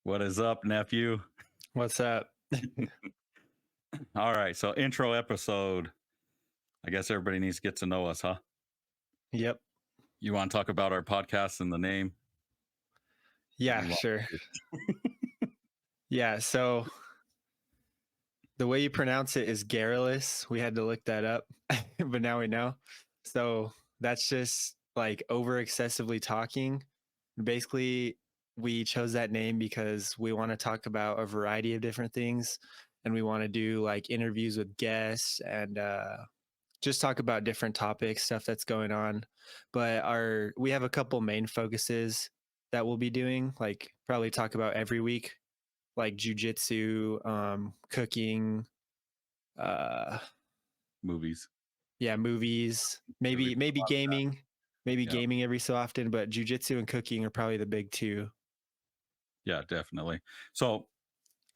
What is up, nephew? What's up? All right, so intro episode. I guess everybody needs to get to know us, huh? Yep. You want to talk about our podcast and the name? What do Yeah, you want sure. to Yeah, so the way you pronounce it is Garrulous. We had to look that up, but now we know. So that's just like over excessively talking. Basically, we chose that name because we want to talk about a variety of different things and we want to do like interviews with guests and just talk about different topics, stuff that's going on. But we have a couple main focuses that we'll be doing, like probably talk about every week, like jujitsu, cooking, uh, movies? yeah, movies, Yeah, we do maybe a lot of gaming, maybe that. gaming every so often, but jujitsu and cooking are probably the big two. Yeah, definitely. So,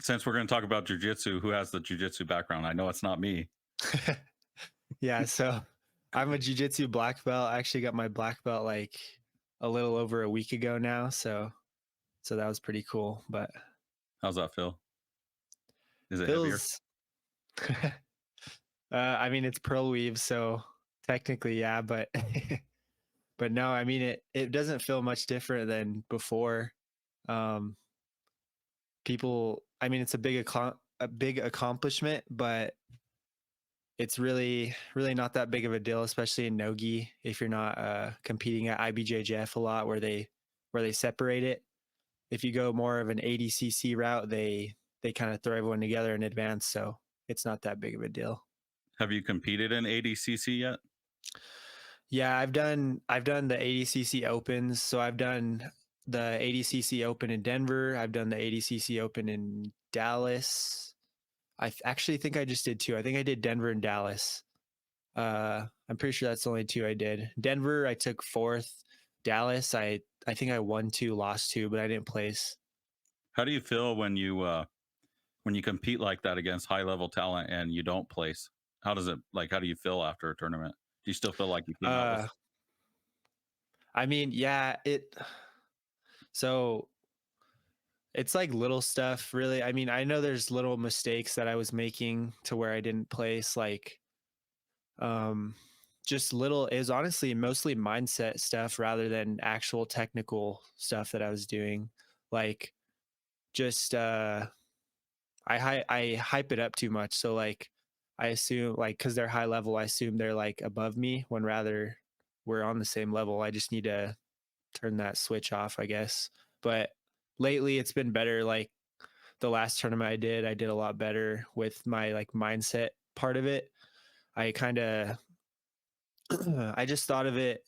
since we're going to talk about jujitsu, who has the jujitsu background? I know it's not me. Yeah, so I'm a jiu-jitsu black belt. I actually got my black belt like a little over a week ago now, so that was pretty cool. But How's that feel? Is it heavier? feels I mean it's pearl weave, so technically yeah, but but no, I mean it doesn't feel much different than before. Um People, I mean it's a big accomplishment, but it's really not that big of a deal, especially in nogi if you're not competing at IBJJF a lot where they separate it. If you go more of an 80cc route, they kind of throw everyone together in advance, so it's not that big of a deal. Have you competed in ADCC yet? Yeah, I've done the 80cc opens. So I've done the 80cc open in Denver. I've done the 80cc open in Dallas. Actually think I just did two. I think I did Denver and Dallas. I'm pretty sure that's the only two I did. Denver, I took fourth. Dallas, I think I won two, lost two, but I didn't place. How do you feel when you compete like that against high level talent and you don't place? How does it like? How do you feel after a tournament? Do you still feel like you came out with? Uh, I mean, yeah, so it's like little stuff, really. I mean, I know there's little mistakes that I was making to where I didn't place, like um just little is honestly mostly mindset stuff rather than actual technical stuff that I was doing. Like just I hype it up too much. So like I assume like cuz they're high level, I assume they're like above me when rather we're on the same level. I just need to turn that switch off, I guess. But lately it's been better. Like the last tournament I did a lot better with my like mindset part of it. I kind of I just thought of it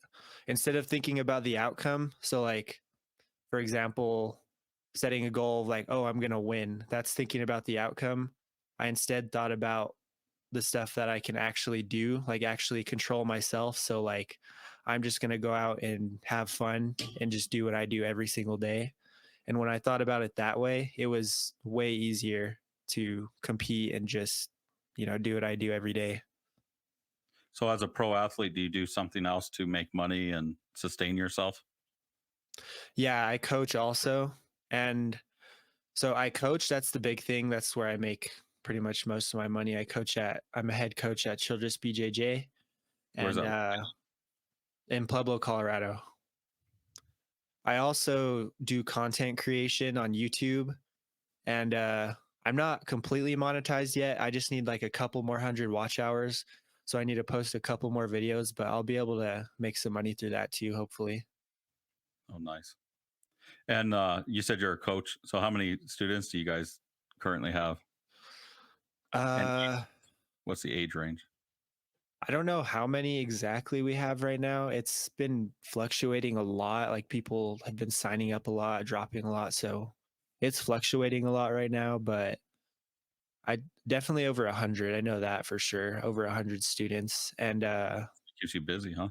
instead of thinking about the outcome. So like for example, setting a goal of like, oh, I'm going to win. That's thinking about the outcome. I instead thought about the stuff that I can actually do, like actually control myself. So like I'm just going to go out and have fun and just do what I do every single day. And when I thought about it that way, it was way easier to compete and just, do what I do every day. So, as a pro athlete, do you do something else to make money and sustain yourself? Yeah, I coach also. And so I coach, that's the big thing. That's where I make pretty much most of my money. I'm a head coach at Childress BJJ Where's and that? in Pueblo, Colorado. I also do content creation on YouTube and I'm not completely monetized yet. I just need like a couple more hundred watch hours. So I need to post a couple more videos, but I'll be able to make some money through that too, hopefully. Oh, nice. And you said you're a coach. So, how many students do you guys currently have? And Uh, what's the age range? I don't know how many exactly we have right now. It's been fluctuating a lot. Like people have been signing up a lot, dropping a lot. So it's fluctuating a lot right now, but I definitely over 100. I know that for sure. Over 100 students. And Keeps you busy, huh?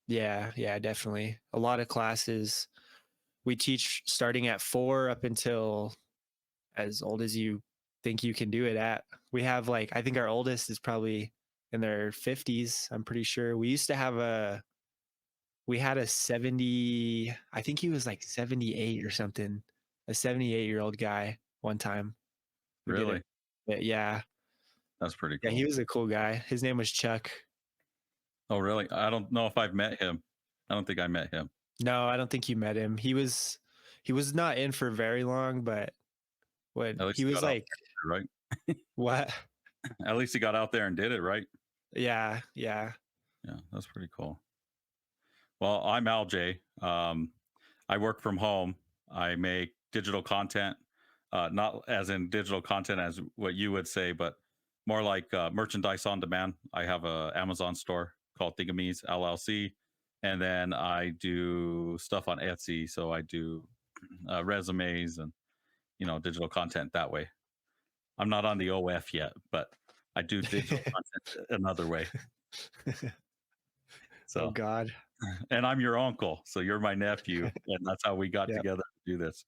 yeah, definitely. A lot of classes. We teach starting at 4 up until as old as you think you can do it at. We have like I think our oldest is probably in their 50s, I'm pretty sure. We had a 70, I think he was like 78 or something. a 78-year-old guy one time who did it. Really? Yeah. That's pretty Yeah, he cool. was a cool guy. His name was Chuck. Oh, really? I don't know if I've met him. I don't think I met him. No, I don't think you met him. He was not in for very long, but when At least he he was got out like, there, right? what? At least he got out there and did it, right? Yeah, yeah. Yeah, that's pretty cool. Well, I'm Al. I work from home. I make digital content, not as in digital content as what you would say, but more like merchandise on demand. I have a Amazon store called Thingamies LLC, and then I do stuff on Etsy. So I do resumes and digital content that way. I'm not on the OF yet, but I do digital content another way. Oh So, God. and I'm your uncle, so you're my nephew, and that's how we got Yep. together to do this.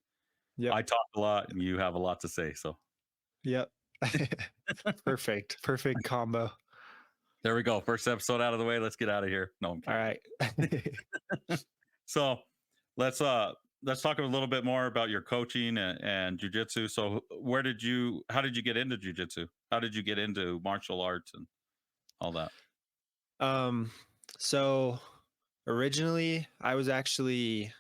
Yep. I talk a lot, and you have a lot to say. So Yep. Perfect. Perfect combo. there we go. First episode out of the way. Let's get out of here. No, I'm All kidding. right. So let's talk a little bit more about your coaching and jujitsu. So how did you get into jujitsu? How did you get into martial arts and all that? Um, so originally I was actually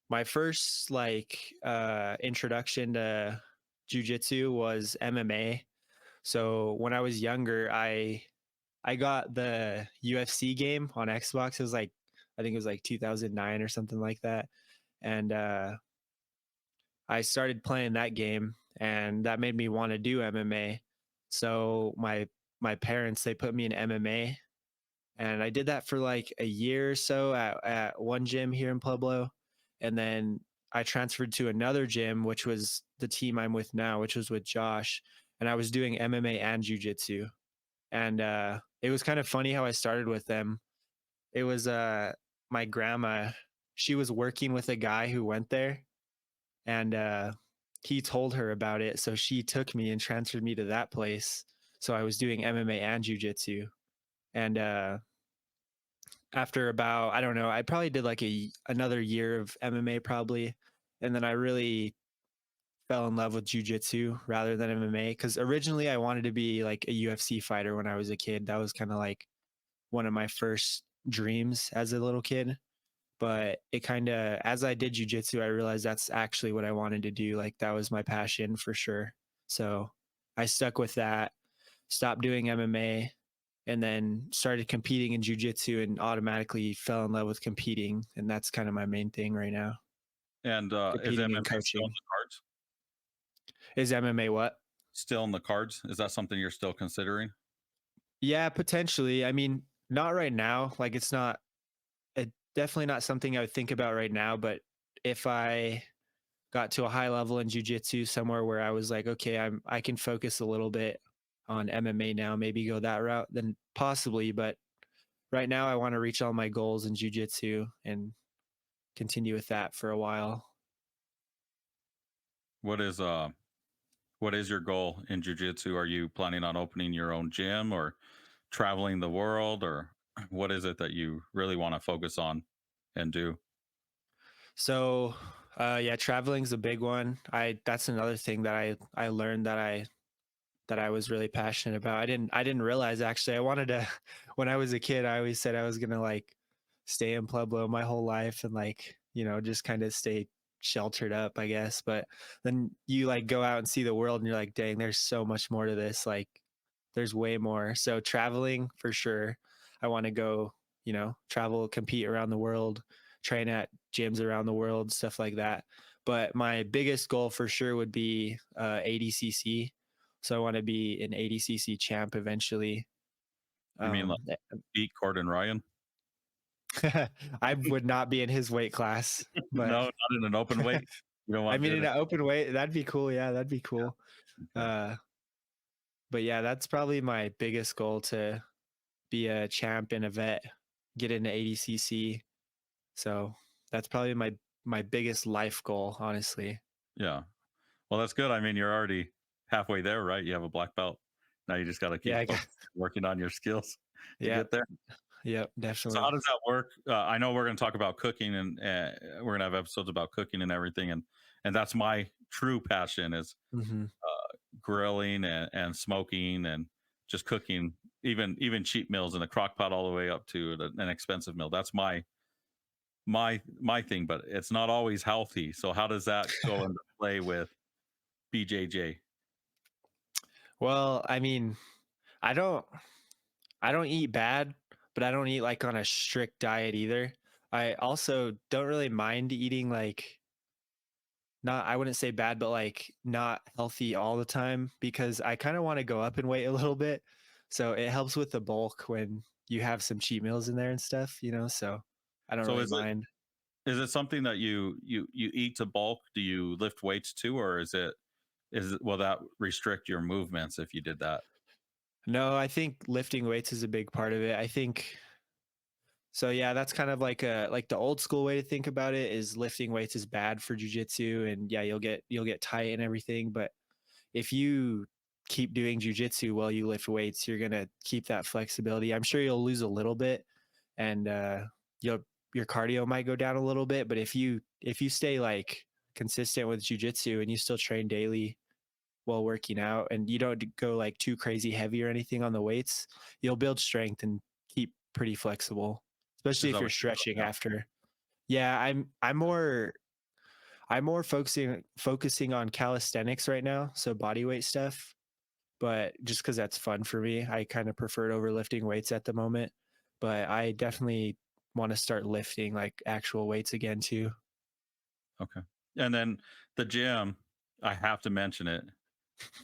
my first introduction to jujitsu was MMA. So when I was younger, I got the UFC game on Xbox. It was like I think it was like 2009 or something like that. And I started playing that game and that made me want to do MMA. So my parents they put me in MMA and I did that for like a year or so at one gym here in Pueblo, and then I transferred to another gym, which was the team I'm with now, which was with Josh, and I was doing MMA and jujitsu, and it was kind of funny how I started with them. It was my grandma; she was working with a guy who went there, and he told her about it, so she took me and transferred me to that place. So I was doing MMA and jujitsu, and after about I don't know, I probably did like another year of MMA probably, and then I really fell in love with jujitsu rather than MMA because originally I wanted to be like a UFC fighter when I was a kid. That was kind of like one of my first dreams as a little kid. But it kind of as I did jujitsu, I realized that's actually what I wanted to do. Like that was my passion for sure. So I stuck with that, stopped doing MMA, and then started competing in jujitsu and automatically fell in love with competing. And that's kind of my main thing right now. And is Competing and MMA still in coaching. the cards? Is MMA what? Still in the cards? Is that something you're still considering? Yeah, potentially. I mean, not right now. Like definitely not something I would think about right now, but if I got to a high level in jujitsu somewhere where I was like, okay, I can focus a little bit on MMA now, maybe go that route, then possibly. But right now I want to reach all my goals in jujitsu and continue with that for a while. What is your goal in jujitsu? Are you planning on opening your own gym or traveling the world, or what is it that you really want to focus on and do? So, yeah, traveling's a big one. I That's another thing that I learned that I was really passionate about. I didn't realize actually. I wanted to when I was a kid, I always said I was gonna like stay in Pueblo my whole life and like, just kind of stay sheltered up, I guess. But then you like go out and see the world and you're like, dang, there's so much more to this. Like there's way more. So traveling for sure. I want to go, travel, compete around the world, train at gyms around the world, stuff like that. But my biggest goal for sure would be ADCC. So I want to be an ADCC champ eventually. You mean like Um, beat Gordon Ryan? I would not be in his weight class, but No, not in an open weight. You don't I want to mean, do in that. an open weight, that'd be cool. Yeah, that'd be cool. Okay. Uh, but yeah, that's probably my biggest goal to be a champ and a vet, get into ADCC. So that's probably my biggest life goal, honestly. Yeah. Well, that's good. I mean, you're already halfway there, right? You have a black belt. Now you just got to Yeah, keep working on your skills to yeah, get there. Yep, So how definitely. does that work? I know we're going to talk about cooking, and we're going to have episodes about cooking and everything, and that's my true passion is Hmm. grilling and smoking and just cooking, even cheap meals in a crock pot all the way up to an expensive meal. That's my thing, but it's not always healthy. So how does that go into play with BJJ? Well, I mean, I don't I don't eat bad, but I don't eat like on a strict diet either. I also don't really mind eating like not I wouldn't say bad, but like not healthy all the time because I kind of want to go up in weight a little bit. So it helps with the bulk when you have some cheat meals in there and stuff, so I don't So really mind. is it something that you eat to bulk? Do you lift weights too, or will that restrict your movements if you did that? No, I think lifting weights is a big part of it. I think so yeah, that's kind of like the old school way to think about it is lifting weights is bad for jujitsu and yeah, you'll get tight and everything, but if you keep doing jujitsu while you lift weights, you're gonna keep that flexibility. I'm sure you'll lose a little bit, and you'll your cardio might go down a little bit. But if you stay like consistent with jujitsu and you still train daily while working out, and you don't go like too crazy heavy or anything on the weights, you'll build strength and keep pretty flexible, especially Is if that you're what you're stretching doing now? after. Yeah, I'm more focusing on calisthenics right now, so body weight stuff, but just because that's fun for me, I kind of prefer it over lifting weights at the moment. But I definitely want to start lifting like actual weights again too. Okay. And then the gym, I have to mention it.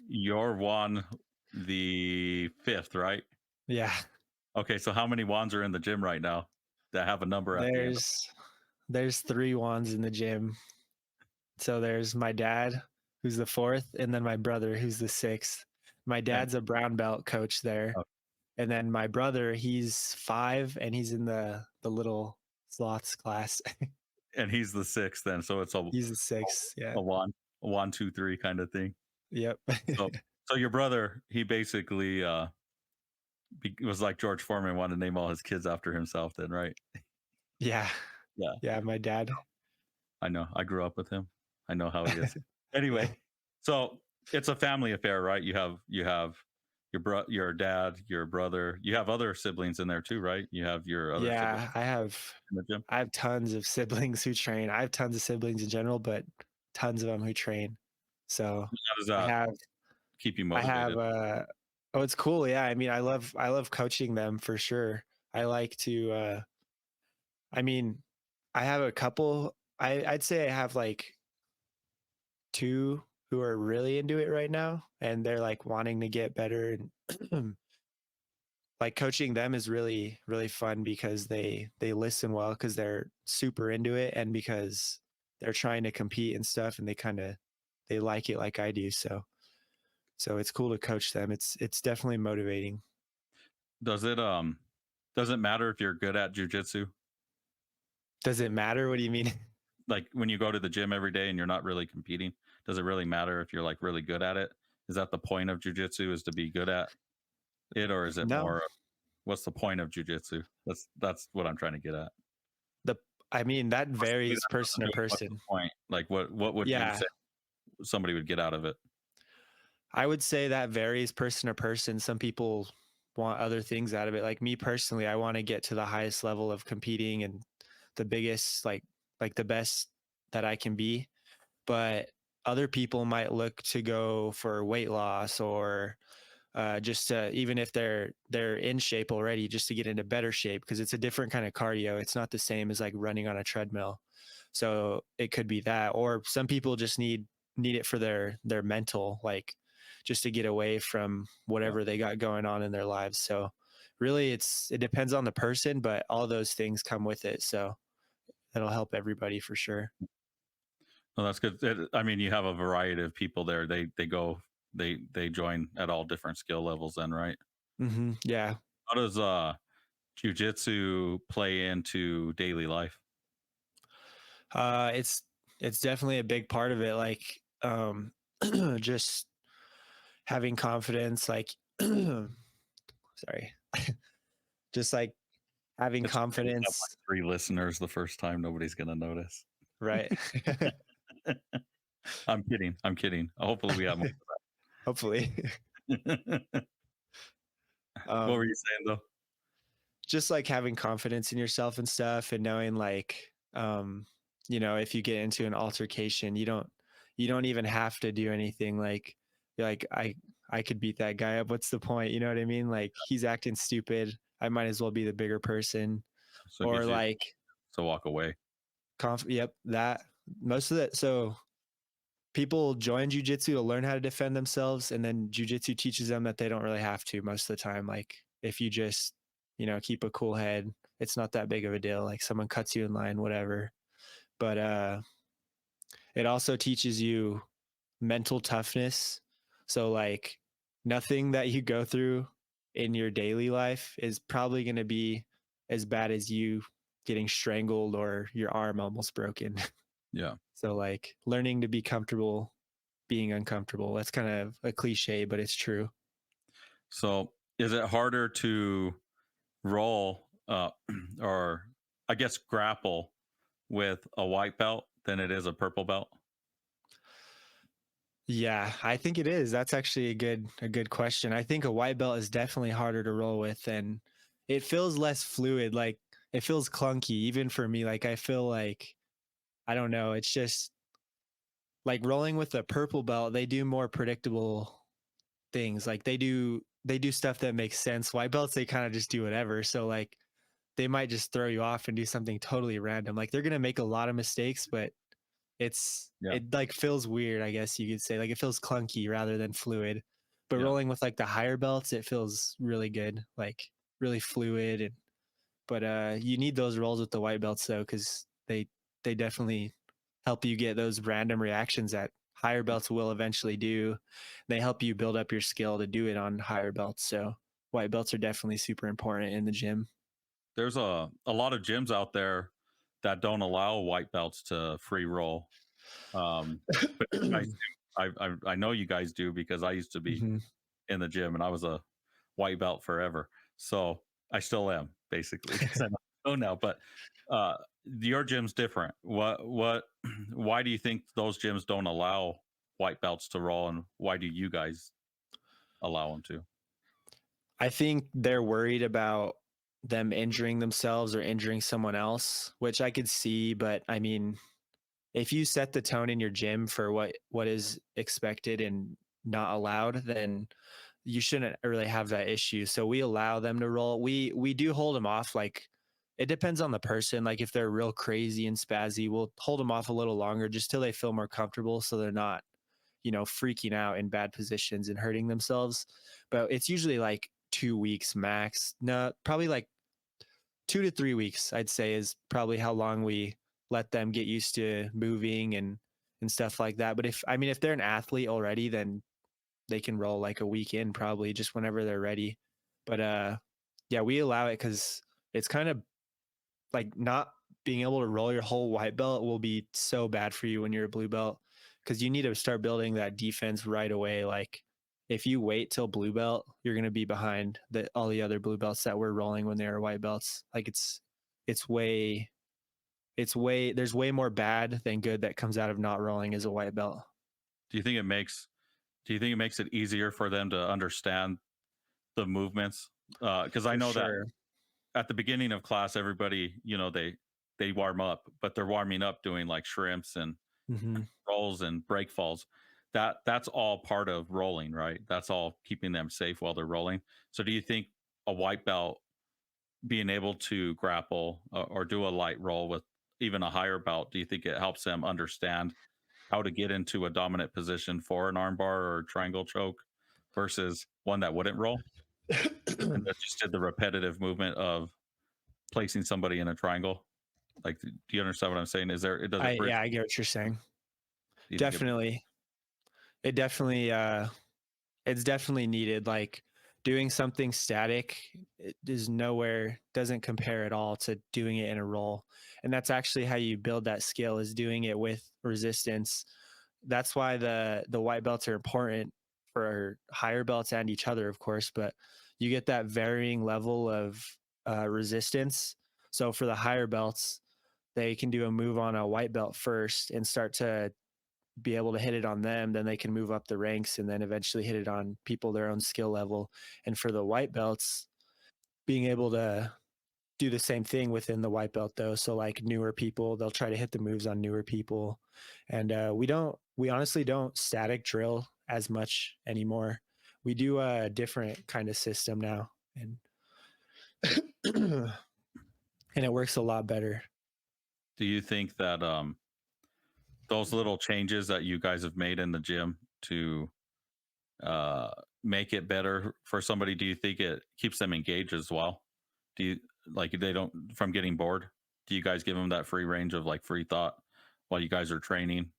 You're Juan the fifth, right? Yeah, Okay, so how many wands are in the gym right now that have a number at the end? there's three wands in the gym. So there's my dad, who's the fourth, and then my brother, who's the sixth. My And dad's a brown belt coach there, oh, and then my brother, he's five, and he's in the little sloths class. and he's the sixth then, so it's He's the sixth. Yeah. a one, a 1, 2, 3 kind of thing. Yep. So so your brother, he basically was like George Foreman, wanted to name all his kids after himself then, right? Yeah. Yeah, Yeah. My dad. I know. I grew up with him. I know how he is. Anyway, so it's a family affair, right? You have your dad, your brother. You have other siblings in there too, right? You have your other siblings Yeah, I have in the gym. I have tons of siblings who train. I have tons of siblings in general, but tons of them who train. So How does I that have keep you I have motivated? oh it's cool. Yeah. I mean I love coaching them for sure. I like to I mean I have a couple I'd say I have like two who are really into it right now and they're like wanting to get better and like coaching them is really really fun because they listen well because they're super into it and because they're trying to compete and stuff and they like it like I do so it's cool to coach them. It's definitely motivating. Does it matter if you're good at jujitsu? Does it matter? What do you mean? Like when you go to the gym every day and you're not really competing, does it really matter if you're like really good at it? Is that the point of jujitsu, is to be good at it, or is it No. more what's the point of jujitsu? That's what I'm trying to get at. The I mean that For somebody varies that person doesn't to do it, what's the person. point? Like what would you Yeah. say somebody would get out of it? I would say that varies person to person. Some people want other things out of it. Like me personally, I want to get to the highest level of competing and the biggest like the best that I can be. But other people might look to go for weight loss or just to, even if they're in shape already, just to get into better shape because it's a different kind of cardio. It's not the same as like running on a treadmill. So it could be that, or some people just need it for their mental, like just to get away from Yeah. whatever they got going on in their lives. So really, it depends on the person, but all those things come with it. So that'll help everybody for sure. Well, that's good. I mean, you have a variety of people there. They join at all different skill levels then, right? Yeah. How does jujitsu play into daily life? It's definitely a big part of it. Like, just having confidence, like, sorry, just like having It's okay to have like confidence, 3 listeners the first time, nobody's gonna notice. right? I'm kidding, I'm kidding. Hopefully we have more. Hopefully. What were um you saying though? just like having confidence in yourself and stuff, and knowing like if you get into an altercation, you don't even have to do anything. Like you're like, I could beat that guy up, what's the point, you know what I mean? Like he's acting stupid, I might as well be the bigger person. So it Or gives you like to walk away. yep, that most of that. So people join jujitsu to learn how to defend themselves, and then jujitsu teaches them that they don't really have to most of the time. Like if you just, keep a cool head, it's not that big of a deal. Like someone cuts you in line, whatever. But it also teaches you mental toughness. So like nothing that you go through in your daily life is probably going to be as bad as you getting strangled or your arm almost broken. Yeah. So like learning to be comfortable being uncomfortable. That's kind of a cliche, but it's true. So is it harder to roll or I guess grapple with a white belt than it is a purple belt? Yeah, I think it is. That's actually a good question. I think a white belt is definitely harder to roll with, and it feels less fluid. Like it feels clunky even for me. Like I feel like I don't know, it's just like rolling with a purple belt, they do more predictable things. Like they do stuff that makes sense. White belts they kind of just do whatever. So like they might just throw you off and do something totally random. Like they're going to make a lot of mistakes, but Yeah. it like feels weird, I guess you could say. Like it feels clunky rather than fluid. But Yeah. rolling with like the higher belts, it feels really good, like really fluid. And but you need those rolls with the white belts though, because they definitely help you get those random reactions that higher belts will eventually do. They help you build up your skill to do it on higher belts. So white belts are definitely super important in the gym. There's a lot of gyms out there that don't allow white belts to free roll. But you guys do. I know you guys do because I used to be Mhm. in the gym and I was a white belt forever. So I still am basically because I'm oh now. But uh, your gym's different. What? Why do you think those gyms don't allow white belts to roll, and why do you guys allow them to? I think they're worried about them injuring themselves or injuring someone else, which I could see. But I mean, if you set the tone in your gym for what is expected and not allowed, then you shouldn't really have that issue. So we allow them to roll. We do hold them off. Like it depends on the person. Like if they're real crazy and spazzy, we'll hold them off a little longer just till they feel more comfortable, so they're not freaking out in bad positions and hurting themselves. But it's usually like 2 weeks max. No, probably like 2 to 3 weeks, I'd say, is probably how long we let them get used to moving and stuff like that. But if they're an athlete already, then they can roll like a week in probably just whenever they're ready. But yeah, we allow it because it's kind of like not being able to roll your whole white belt will be so bad for you when you're a blue belt, because you need to start building that defense right away. Like if you wait till blue belt, you're going to be behind all the other blue belts that were rolling when they were white belts. Like it's way there's way more bad than good that comes out of not rolling as a white belt. Do you think it makes Do you think it makes it easier for them to understand the movements? Because I For know that sure. at the beginning of class, everybody, they warm up, but they're warming up doing like shrimps and Hmm. rolls and break falls. That's all part of rolling, right? That's all keeping them safe while they're rolling. So, do you think a white belt being able to grapple or do a light roll with even a higher belt, do you think it helps them understand how to get into a dominant position for an armbar or triangle choke versus one that wouldn't roll and that just did the repetitive movement of placing somebody in a triangle? Like, do you understand what I'm saying? Does it I bridge? Yeah, I get what you're saying. Do you think it? Definitely. It definitely it's definitely needed. Like doing something static, it is nowhere, doesn't compare at all to doing it in a roll. And that's actually how you build that skill, is doing it with resistance. That's why the white belts are important for higher belts and each other, of course. But you get that varying level of resistance. So for the higher belts, they can do a move on a white belt first and start to be able to hit it on them. Then they can move up the ranks and then eventually hit it on people their own skill level. And for the white belts, being able to do the same thing within the white belt though. So like newer people, they'll try to hit the moves on newer people. And we honestly don't static drill as much anymore. We do a different kind of system now. And and it works a lot better. Do you think that those little changes that you guys have made in the gym to uh, make it better for somebody, do you think it keeps them engaged as well? Do you like they don't from getting bored? Do you guys give them that free range of like free thought while you guys are training?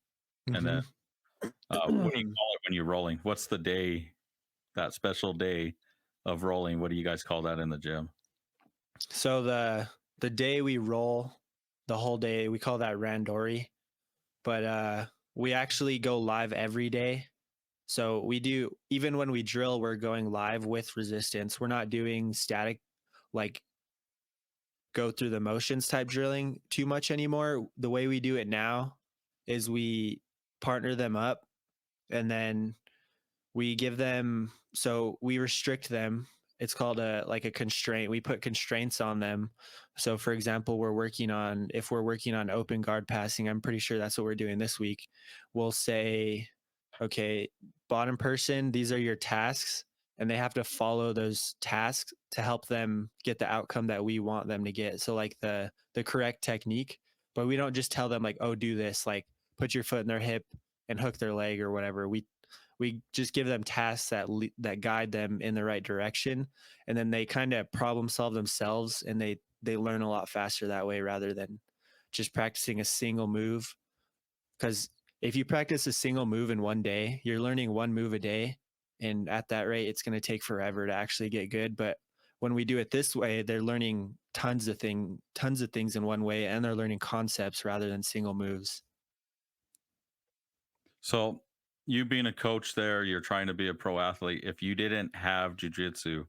And then what do you call it when you're rolling? What's the day, that special day of rolling? What do you guys call that in the gym? So the day we roll, the whole day, we call that randori. But we actually go live every day. So we do, even when we drill, we're going live with resistance. We're not doing static, like go through the motions type drilling too much anymore. The way we do it now is we partner them up and then we give them, so we restrict them. It's called a constraint. We put constraints on them. So for example, if we're working on open guard passing, I'm pretty sure that's what we're doing this week. We'll say, okay, bottom person, these are your tasks, and they have to follow those tasks to help them get the outcome that we want them to get. So like the correct technique, but we don't just tell them like, oh, do this, like put your foot in their hip and hook their leg or whatever. We just give them tasks that guide them in the right direction, and then they kind of problem solve themselves, and they learn a lot faster that way rather than just practicing a single move. Because if you practice a single move in one day, you're learning one move a day, and at that rate it's going to take forever to actually get good. But when we do it this way, they're learning tons of things in one way, and they're learning concepts rather than single moves. So, you being a coach there, you're trying to be a pro athlete. If you didn't have jujitsu,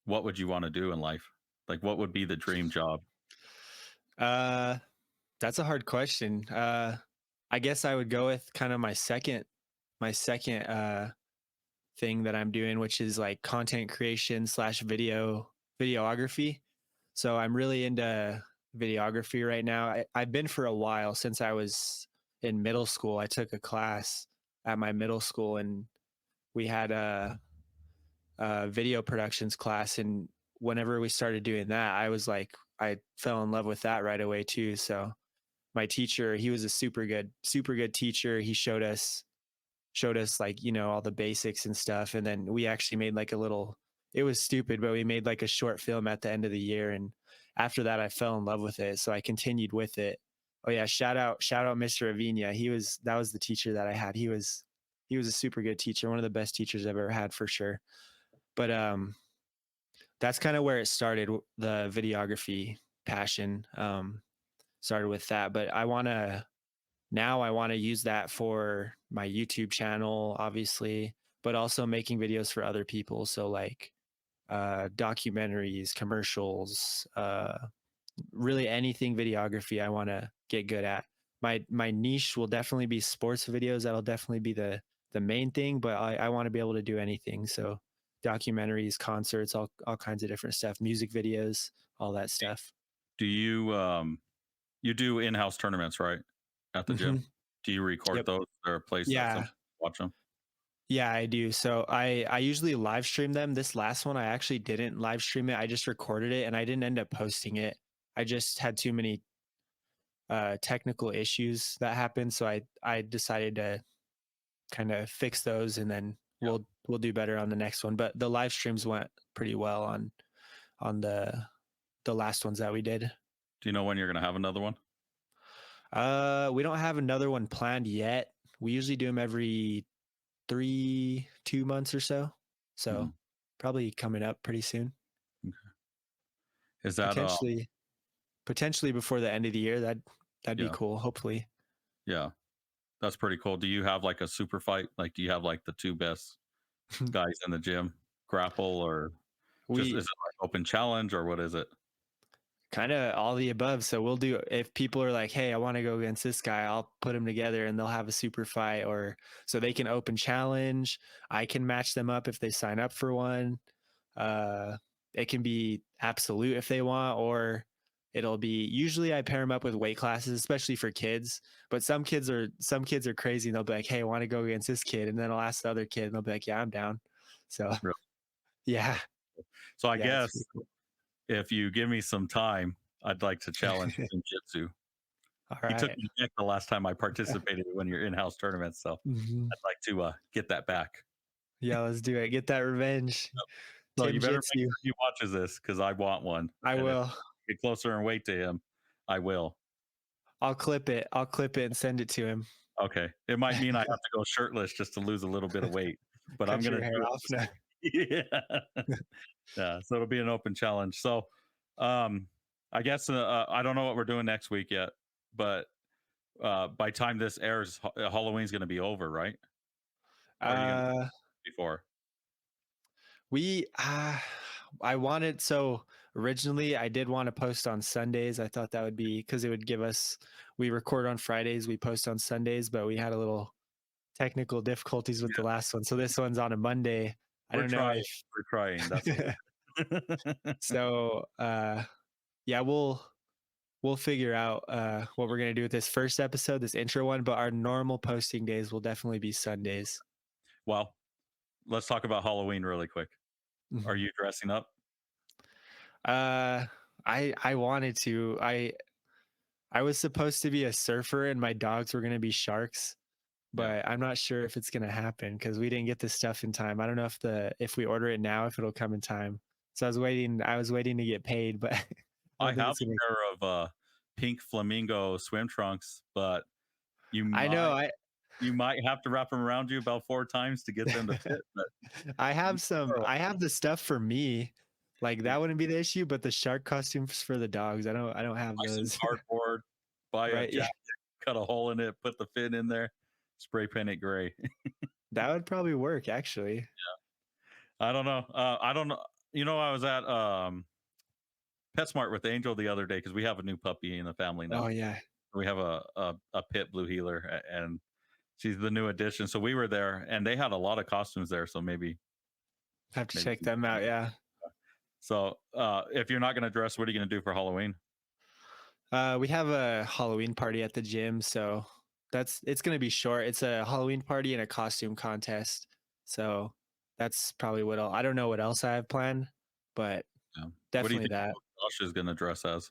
what would you want to do in life? Like, what would be the dream job? uh that's a hard question. I guess I would go with kind of my second thing that I'm doing, which is like content creation slash videography. So I'm really into videography right now. I've been for a while since I was in middle school. I took a class at my middle school, and we had a video productions class. And whenever we started doing that, I fell in love with that right away too. So my teacher, he was a super good teacher. He showed us like, all the basics and stuff. And then we actually made like it was stupid, but we made like a short film at the end of the year. And after that, I fell in love with it. So I continued with it. Oh yeah. Shout out Mr. Avinia. That was the teacher that I had. He was a super good teacher. One of the best teachers I've ever had for sure. But that's kind of where it started. The videography passion started with that. But I want to use that for my YouTube channel, obviously, but also making videos for other people. So like documentaries, commercials, really anything videography I want to get good at. My niche will definitely be sports videos. That'll definitely be the main thing, but I want to be able to do anything. So documentaries, concerts, all kinds of different stuff, music videos, all that stuff. Do you you do in-house tournaments, right? At the gym? Hmm. Do you record Yep. those or a place that some Yeah. watch them? Yeah, I do. So I usually live stream them. This last one I actually didn't live stream it. I just recorded it and I didn't end up posting it. I just had too many technical issues that happened, so I decided to kind of fix those, and then Yeah. we'll do better on the next one. But the live streams went pretty well on the last ones that we did. Do you know when you're gonna have another one? We don't have another one planned yet. We usually do them every 2 months or so. So Mhm. probably coming up pretty soon. Is that Potentially before the end of the year. That'd be yeah, cool. Hopefully. yeah. That's pretty cool. Do you have like a super fight? Like do you have like the two best guys in the gym? Grapple or Just We is it like open challenge or what is it? kind of all the above. So we'll do if people are like, "Hey, I want to go against this guy," I'll put them together and they'll have a super fight, or so they can open challenge. I can match them up if they sign up for one. Uh, it can be absolute if they want, or it'll be usually I pair them up with weight classes, especially for kids. But some kids are crazy and they'll be like, "Hey, I want to go against this kid," and then I'll ask the other kid and they'll be like, "Yeah, I'm down." So Really? yeah, So I yeah, it's pretty guess cool. if you give me some time, I'd like to challenge in Jitsu. All He took right. me back the last time I participated in one of your in-house tournaments, so Mhm. I'd like to get that back. Yeah, let's do it. Get that revenge. So you Tim better make Jitsu. sure he watches this because I want one. I And if will. I get closer in weight to him, I will. I'll clip it. I'll clip it and send it to him. Okay. It might mean I have to go shirtless just to lose a little bit of weight, but I'm Cut gonna your do hair it off just now. yeah. Yeah, so it'll be an open challenge. So, um, I guess, I don't know what we're doing next week yet, but, by time this airs, Halloween's gonna be over, right? Or are you gonna Uh, before? we I wanted so originally I did want to post on Sundays. I thought that would be because it would give us we record on Fridays, we post on Sundays, but we had a little technical difficulties with the Yeah, last one. So this one's on a Monday. I we're don't know trying, if we're trying, that's what we're so yeah, we'll figure out what we're gonna do with this first episode, this intro one. But our normal posting days will definitely be Sundays. Well, let's talk about Halloween really quick. Are Mhm. you dressing up? Uh, I wanted to. I was supposed to be a surfer, and my dogs were gonna be sharks, Yeah. but I'm not sure if it's gonna happen because we didn't get the stuff in time. I don't know if we order it now, if it'll come in time. So I was waiting to get paid, but I I don't think have it's a gonna. pair of, pink flamingo swim trunks, but you I know. might you might have to wrap them around you about 4 times to get them to fit, but I you have some. are I have the stuff for me. Like buy that wouldn't be the issue, but the shark costumes for the dogs, I don't have some those. cardboard, buy a Right? Yeah. jacket, cut a hole in it, put the fin in there, spray paint it gray. That would probably work actually. I don't know. I don't know. You know, I was at PetSmart with Angel the other day because we have a new puppy in the family Oh now. yeah. We have a pit blue healer, and she's the new addition. So we were there, and they had a lot of costumes there. So Have to maybe. check them out. Yeah. So if you're not going to dress, what are you going to do for Halloween? We have a Halloween party at the gym, so it's gonna be short. It's a Halloween party and a costume contest. So that's probably I don't know what else I have planned, but Yeah. What do you definitely think that. Josh is going to dress as?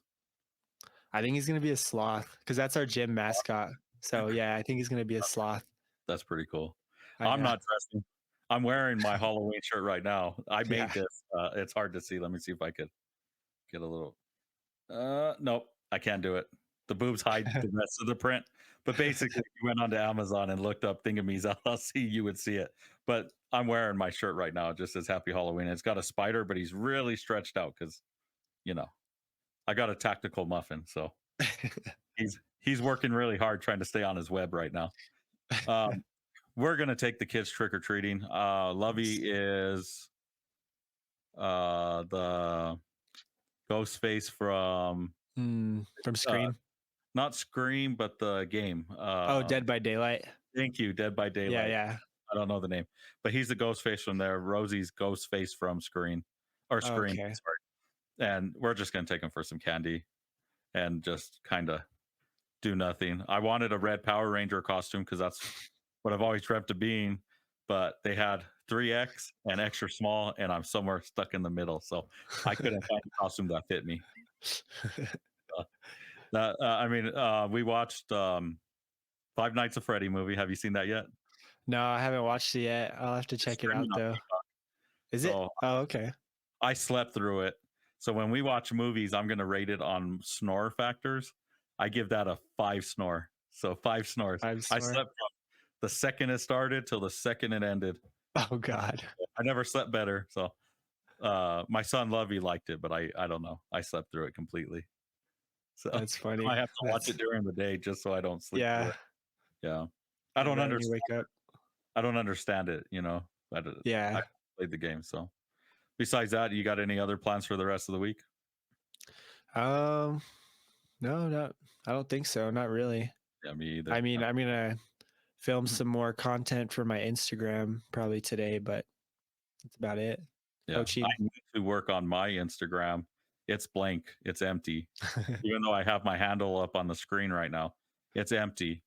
I think he's gonna be a sloth because that's our gym mascot. So yeah, I think he's gonna be a sloth. That's pretty cool. I'm Yeah. not dressing. I'm wearing my Halloween shirt right now. I Yeah. made this. It's hard to see. Let me see if I could get a little. Nope, I can't do it. The boobs hide the rest of the print. But basically, if you went onto Amazon and looked up Thingamies LLC, you would see it. But I'm wearing my shirt right now. It just says Happy Halloween. It's got a spider, but he's really stretched out because you know I got a tactical muffin, so he's working really hard trying to stay on his web right now. Um, we're gonna take the kids trick or treating. Nice. Lovey is the ghost face from From uh, Scream. not Scream, but the game. Oh, Dead by Daylight. Thank you, Dead by Yeah, Daylight. yeah. I don't know the name, but he's the ghost face from there. Rosie's ghost face from Scream, or Scream. Okay. Sorry. And we're just gonna take him for some candy and just kind of do nothing. I wanted a red Power Ranger costume because that's what I've always dreamt of being, but they had 3X and extra small, and I'm somewhere stuck in the middle. So I couldn't find a costume that fit me. Uh, we watched Five Nights at Freddy movie. Have you seen that yet? No, I haven't watched it yet. I'll have to It's check it streaming out on though. Peacock. Is it? So Oh, okay. I slept through it. So when we watch movies, I'm going to rate it on snore factors. I give that a 5 snore. So 5 snores. I'm I sorry. slept from the second it started till the second it ended. Oh God. I never slept better. So my son Lovey liked it, but I don't know. I slept through it completely. So That's I funny. have to watch That's it during the day just so I don't sleep through yeah. it. Yeah. I Yeah, don't right when you understand. wake up. I don't understand it. I Yeah. played the game, so Besides that, you got any other plans for the rest of the week? Um, no, not. I don't think so. Not really. Yeah, me I either. mean, I'm gonna film some more content for my Instagram probably today, but that's about it. Yeah, I Coaching. need to work on my Instagram. It's blank. It's empty. Even though I have my handle up on the screen right now, it's empty.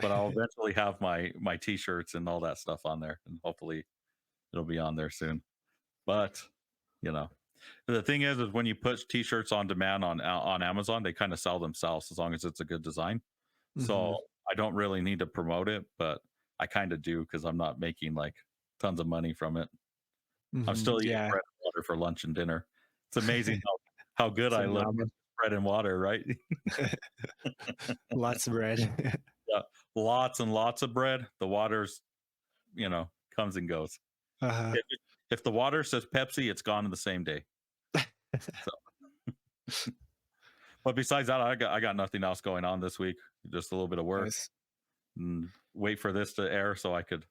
But I'll eventually have my t-shirts and all that stuff on there, and hopefully it'll be on there soon. But you know, the thing is when you put t-shirts on demand on Amazon, they kind of sell themselves as long as it's a good design. So hmm I don't really need to promote it, but I kind of do because I'm not making like tons of money from it. I'm still eating Yeah, bread and water for lunch and dinner. It's amazing how good I some look with ramen. bread and water, right? Lots of bread. Yeah, lots and lots of bread. The water's, comes and goes. uh-huh. If the water says Pepsi, it's gone in the same day. So, but besides that, I got nothing else going on this week. Just a little bit of work Nice. and wait for this to air so I could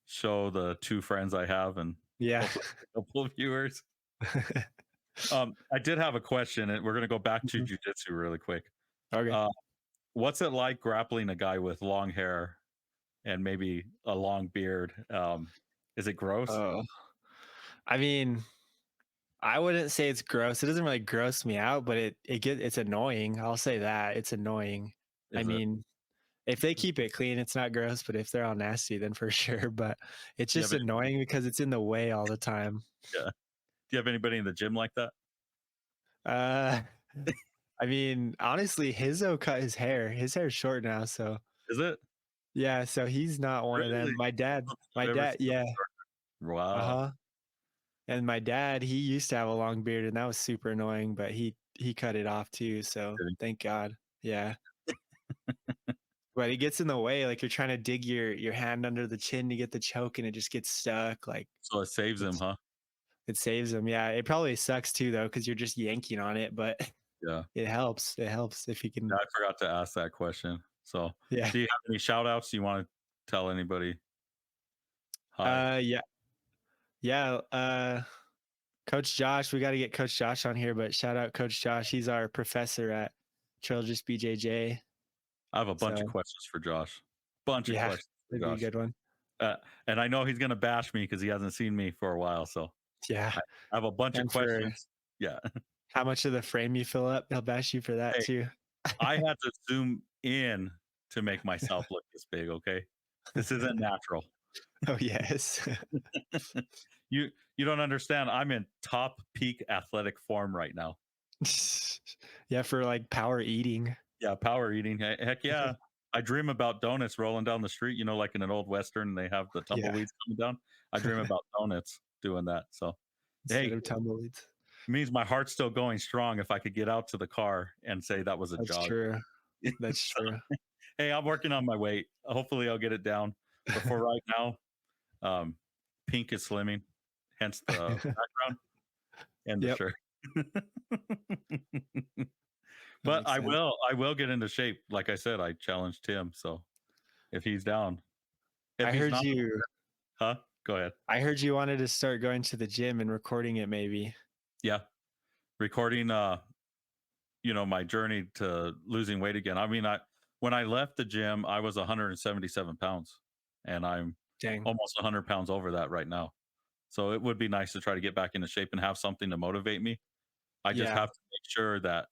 show the two friends I have and Yeah. hopefully a couple of viewers. I did have a question, and we're gonna go back to Mhm. jujitsu really quick. Okay. Uh, what's it like grappling a guy with long hair and maybe a long beard? Is it gross? Oh, I mean, I wouldn't say it's gross. It doesn't really gross me out, but it's annoying. I'll say that it's annoying. I Is it? mean, if they keep it clean, it's not gross. But if they're all nasty, then for sure. But it's Do you have just any, annoying because it's in the way all the time. yeah. Do you have anybody in the gym like that? Uh, I mean, honestly, Hizzo cut his hair. His hair's short now, so Is it yeah. So he's not one of them. really? My I've ever dad, seen yeah, them. uh Wow. huh. And my dad, he used to have a long beard, and that was super annoying. But he cut it off too. So thank God. Yeah. But it gets in the way, like, you're trying to dig your hand under the chin to get the choke, and it just gets stuck, like, So it saves him, it's huh? it saves them, yeah, it probably sucks too, though, because 'cause you're just yanking on it, but Yeah. it helps if you Yeah, can I forgot to ask that question. So, yeah. do you have any shout outs you want to tell anybody? Hi. Yeah, yeah, Coach Josh, we gotta get Coach Josh on here, but shout out Coach Josh, he's our professor at Trillers BJJ, I have a bunch of so, questions for Josh. Bunch of yeah, questions for that'd be a Josh. good one. Uh, and I know he's going to bash me because he hasn't seen me for a while. So Yeah, I have a bunch of and for questions. Yeah. how much of the frame you fill up, he'll bash you for that Hey, too. I had to zoom in to make myself look this big. Okay. This isn't natural. Oh, yes. you you don't understand. I'm in top peak athletic form right now. Yeah, for, like, power eating. Yeah, power eating. Heck yeah. I dream about donuts rolling down the street, like in an old western, they have the Yeah, tumbleweeds coming down. I dream about donuts doing that. So, instead hey, of tumbleweeds. it means my heart's still going strong if I could get out to the car and say that was a That's jog. true. That's So, true. hey, I'm working on my weight. Hopefully, I'll get it down. But for right now, um, pink is slimming, hence the background and the Yep, shirt. that But makes sense. I will get into shape. Like I said, I challenged Tim. So if he's down, if I he's heard not, you huh? Go ahead. I heard you wanted to start going to the gym and recording it maybe. Yeah, recording. My journey to losing weight again. I mean, I when I left the gym, I was 177 pounds, and I'm Dang. almost 100 pounds over that right now. So it would be nice to try to get back into shape and have something to motivate me. I just Yeah. have to make sure that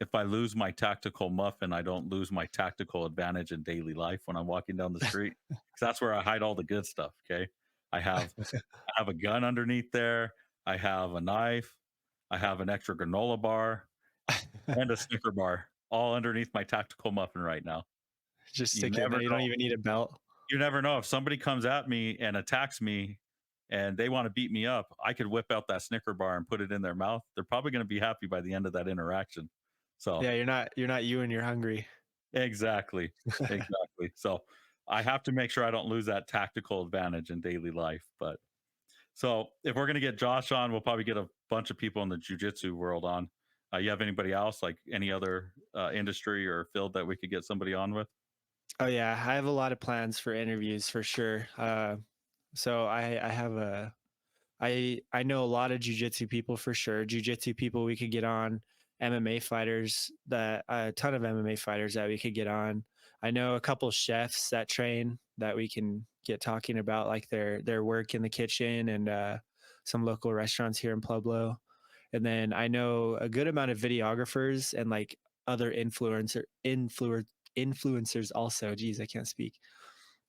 if I lose my tactical muffin, I don't lose my tactical advantage in daily life when I'm walking down the street. Because that's where I hide all the good stuff. Okay, I have I have a gun underneath there. I have a knife. I have an extra granola bar and a Snicker bar all underneath my tactical muffin right now. Just You stick it in never there. You don't know. even need a belt. You never know if somebody comes at me and attacks me and they want to beat me up, I could whip out that Snicker bar and put it in their mouth. They're probably going to be happy by the end of that interaction. So, Yeah, you're not you and you're hungry. exactly. Exactly. So, I have to make sure I don't lose that tactical advantage in daily life. But so, if we're going to get Josh on, we'll probably get a bunch of people in the jujitsu world on. You have anybody else, like any other industry or field that we could get somebody on with? Oh yeah, I have a lot of plans for interviews for sure. So I have I know a lot of jujitsu people for sure. Jujitsu people we could get on, MMA fighters that a ton of MMA fighters that we could get on. I know a couple chefs that train that we can get talking about like their work in the kitchen and some local restaurants here in Pueblo. And then I know a good amount of videographers and like other influencers also. Geez, I can't speak.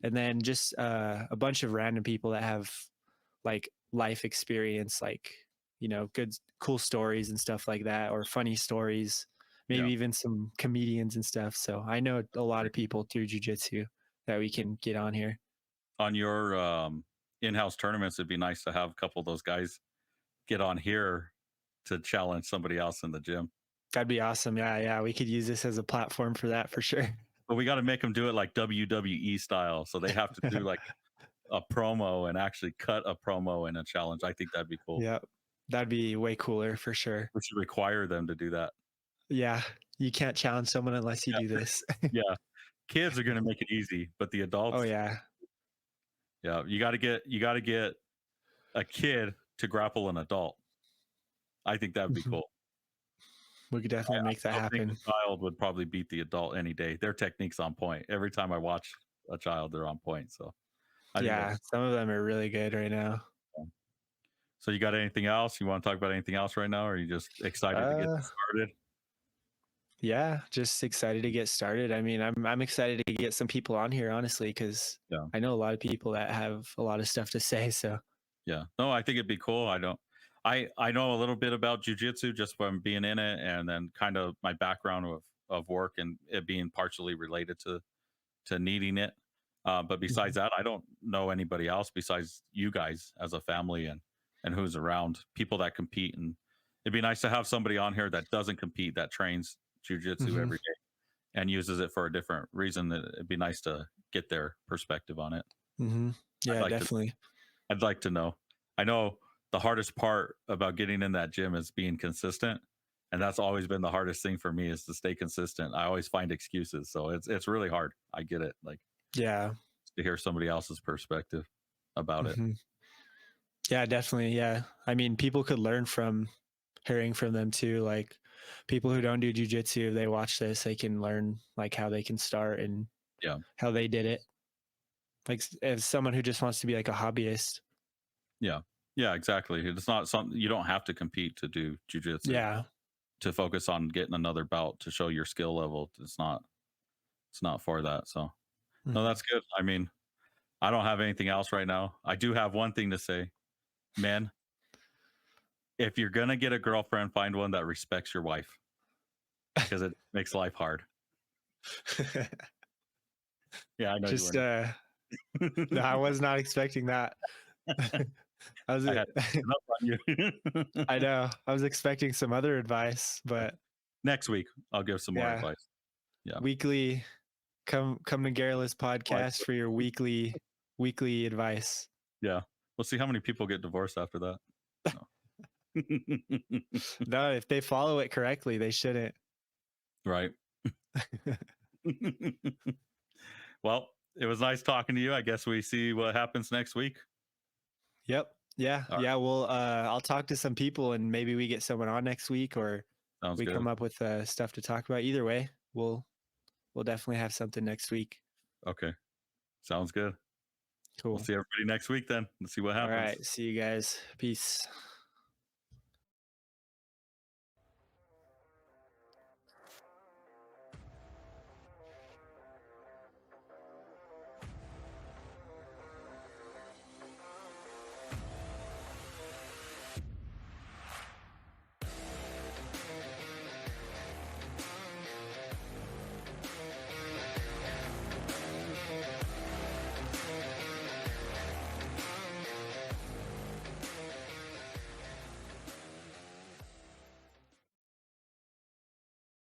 And then just a bunch of random people that have like life experience, like good cool stories and stuff like that, or funny stories, maybe Yeah. even some comedians and stuff. So I know a lot of people through jujitsu that we can get on here. On your in-house tournaments, it'd be nice to have a couple of those guys get on here to challenge somebody else in the gym. That'd be awesome. Yeah, we could use this as a platform for that for sure. But we got to make them do it like WWE style. So they have to do like a promo and actually cut a promo in a challenge. I think that'd be cool. Yeah, that'd be way cooler for sure. We should require them to do that. Yeah, you can't challenge someone unless you Yeah. do this. Yeah. Kids are going to make it easy, but the Oh adults, yeah. yeah, you got to get a kid to grapple an adult. I think that'd be Mhm. cool. We could definitely make that I think happen. the child would probably beat the adult any day. Their technique's on point. Every time I watch a child, they're on point. So I think Yeah, that's some of them are really good right now. fun. So you got anything else? You want to talk about anything else right now? Or are you just excited to get Uh, this started? yeah, just excited to get started. I mean, I'm excited to get some people on here, honestly, because Yeah. I know a lot of people that have a lot of stuff to say. So, Yeah. No, I think it'd be cool. I know a little bit about jujitsu just from being in it, and then kind of my background of work and it being partially related to needing it. But besides Mhm. that, I don't know anybody else besides you guys as a family and who's around people that compete. And it'd be nice to have somebody on here that doesn't compete, that trains jujitsu Mhm. every day and uses it for a different reason. It'd be nice to get their perspective on it. Mhm. I'd Yeah, like to definitely. I'd like to know. I know the hardest part about getting in that gym is being consistent. And that's always been the hardest thing for me is to stay consistent. I always find excuses. So it's really hard. I get it. Like Yeah. to hear somebody else's perspective about it. Mhm. Yeah, definitely. Yeah. I mean, people could learn from hearing from them too. Like people who don't do jujitsu, if they watch this, they can learn like how they can start and Yeah. how they did it. Like as someone who just wants to be like a hobbyist. Yeah. Yeah, exactly. It's not something you don't have to compete to do jujitsu Yeah. to focus on getting another belt to show your skill level. It's not for that. So no, Mhm. that's good. I mean, I don't have anything else right now. I do have one thing to say. Men, if you're gonna get a girlfriend, find one that respects your wife because it makes life hard. Yeah, I know you Just weren't. no, I was not expecting that. I was I had given up on you. I know. I was expecting some other advice, but Next week, I'll give some more yeah, advice. Yeah. weekly come to Garrulous Like, podcast for your weekly advice. yeah. We'll see how many people get divorced after that. No. No, if they follow it correctly, they shouldn't. Right. Well, it was nice talking to you. I guess we see what happens next week. Yep. Yeah. All right. Yeah. Well, I'll talk to some people and maybe we get someone on next week or Sounds we good. come up with stuff to talk about. Either way, we'll definitely have something next week. Okay. Sounds good. We'll Cool. see everybody next week then. Let's see what All happens. right. See you guys. Peace.